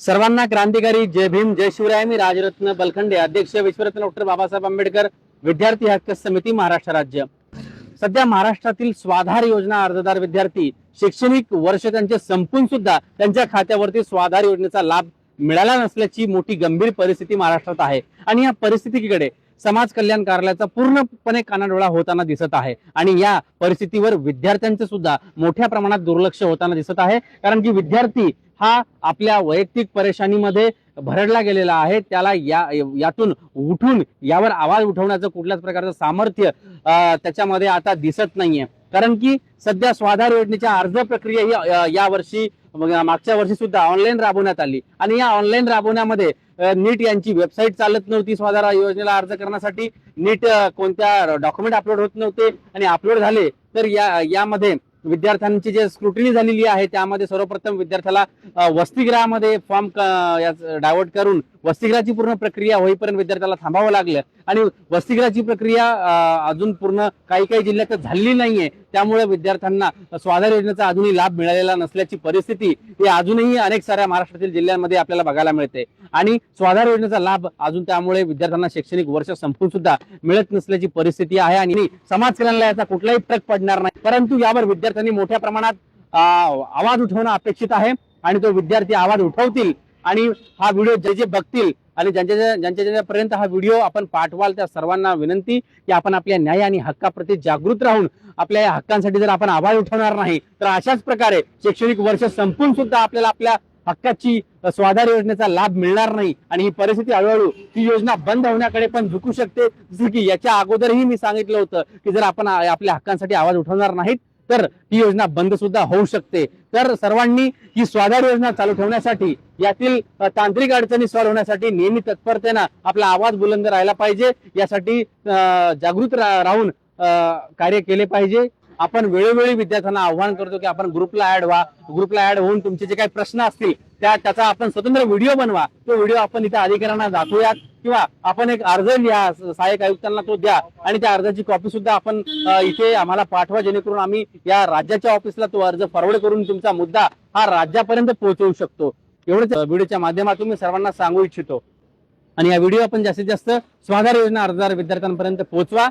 सर्वांना क्रांतिकारी जय भीम जय शिवराय. मी राजरत्न बलखंडे, अध्यक्ष विश्वरत्न डॉक्टर बाबासाहेब आंबेडकर विद्यार्थी हक्क समिती महाराष्ट्र राज्य. सध्या महाराष्ट्रातील स्वाधार योजना अर्जदार विद्यार्थी शैक्षणिक वर्ष त्यांचे संपून सुद्धा त्यांच्या खात्यावरती स्वाधार योजनेचा लाभ मिळाला नसल्याची मोठी गंभीर परिस्थिती महाराष्ट्रात आहे. आणि या परिस्थितीकडे समाज कल्याण कार्यालयाचा पूर्णपणे कानाडोळा होताना दिसत आहे. आणि या परिस्थितीवर विद्यार्थ्यांचे सुद्धा मोठ्या प्रमाणात दुर्लक्ष होताना दिसत आहे. कारण की विद्यार्थी हा आपल्या वैयक्तिक परेशानीमध्ये भरडला गेलेला आहे. त्याला यातून उठून यावर आवाज उठवण्याचं कुठल्याच प्रकारचं सामर्थ्य त्याच्यामध्ये आता दिसत नाहीये. कारण की सध्या स्वाधार योजनेच्या अर्ज प्रक्रिया ही या वर्षी मागच्या वर्षी सुद्धा ऑनलाईन राबवण्यात आली. आणि या ऑनलाईन राबवण्यामध्ये नीट यांची वेबसाईट चालत नव्हती. स्वाधार योजनेला अर्ज करण्यासाठी नीट कोणत्या डॉक्युमेंट अपलोड होत नव्हते. आणि अपलोड झाले तर यामध्ये विद्यार्थ्यांची जे स्क्रुटिनी झालेली आहे त्यामध्ये सर्वप्रथम विद्यार्थ्याला वसतिगृहामध्ये फॉर्म डायव्हर्ट करून वसतिगृहाची पूर्ण प्रक्रिया होईपर्यंत विद्यार्थ्याला थांबावं लागलं. आणि वसतिगृहाची प्रक्रिया अजून पूर्ण काही जिल्ह्यात झालेली नाहीये. त्यामुळे विद्यार्थ्यांना स्वाधार योजनेचा अजूनही लाभ मिळालेला नसल्याची परिस्थिती ही अजूनही अनेक साऱ्या महाराष्ट्रातील जिल्ह्यांमध्ये आपल्याला बघायला मिळते. आणि स्वाधार योजनेचा लाभ अजून त्यामुळे विद्यार्थ्यांना शैक्षणिक वर्ष संपून सुद्धा मिळत नसल्याची परिस्थिती आहे. आणि समाज कल्याणाला याचा कुठलाही फरक पडणार नाही. परंतु यावर विद्यार्थ्यांनी मोठ्या प्रमाणात आवाज उठवणं अपेक्षित आहे. आणि तो विद्यार्थी आवाज उठवतील आणि हा व्हिडिओ जे बघतील आणि ज्यांच्यापर्यंत हा व्हिडिओ आपण पाठवाल त्या सर्वांना विनंती की आपण आपल्या न्याय आणि हक्काप्रती जागृत राहून आपल्या या हक्कांसाठी जर आपण आवाज उठवणार नाही तर अशाच प्रकारे शैक्षणिक वर्ष संपून सुद्धा आपल्याला आपल्या हक्काची स्वाधार योजनेचा लाभ मिळणार नाही. आणि ही परिस्थिती हळूहळू ही योजना बंद होण्याकडे पण झुकू शकते. जसे की याच्या अगोदरही मी सांगितलं होतं की जर आपण आपल्या हक्कांसाठी आवाज उठवणार नाहीत तर ही योजना बंद सुद्धा होऊ शकते. तर सर्वांनी ही स्वाधार योजना चालू ठेवण्यासाठी यातील तांत्रिक अडचणी सॉल्व्ह होण्यासाठी नेहमी तत्परतेनं आपला आवाज बुलंद राहायला पाहिजे. यासाठी जागृत राहून कार्य केले पाहिजे. आपण वेळोवेळी विद्यार्थ्यांना आव्हान करतो की आपण ग्रुपला ऍड व्हा. ग्रुपला ऍड होऊन तुमचे जे काही प्रश्न असतील त्याचा आपण स्वतंत्र व्हिडिओ बनवा. तो व्हिडिओ आपण इथे अधिकाऱ्यांना दाखवूयात किंवा आपण एक अर्ज लिहा, सहाय्यक आयुक्तांना तो द्या आणि त्या अर्जाची कॉपी सुद्धा आपण इथे आम्हाला पाठवा, जेणेकरून आम्ही या राज्याच्या ऑफिसला तो अर्ज फॉरवर्ड करून तुमचा मुद्दा हा राज्यापर्यंत पोहोचवू शकतो. एवढंच व्हिडिओच्या माध्यमातून मी सर्वांना सांगू इच्छितो. आणि या व्हिडिओ आपण जास्तीत जास्त स्वाधार योजना अर्जदार विद्यार्थ्यांपर्यंत पोहोचवा.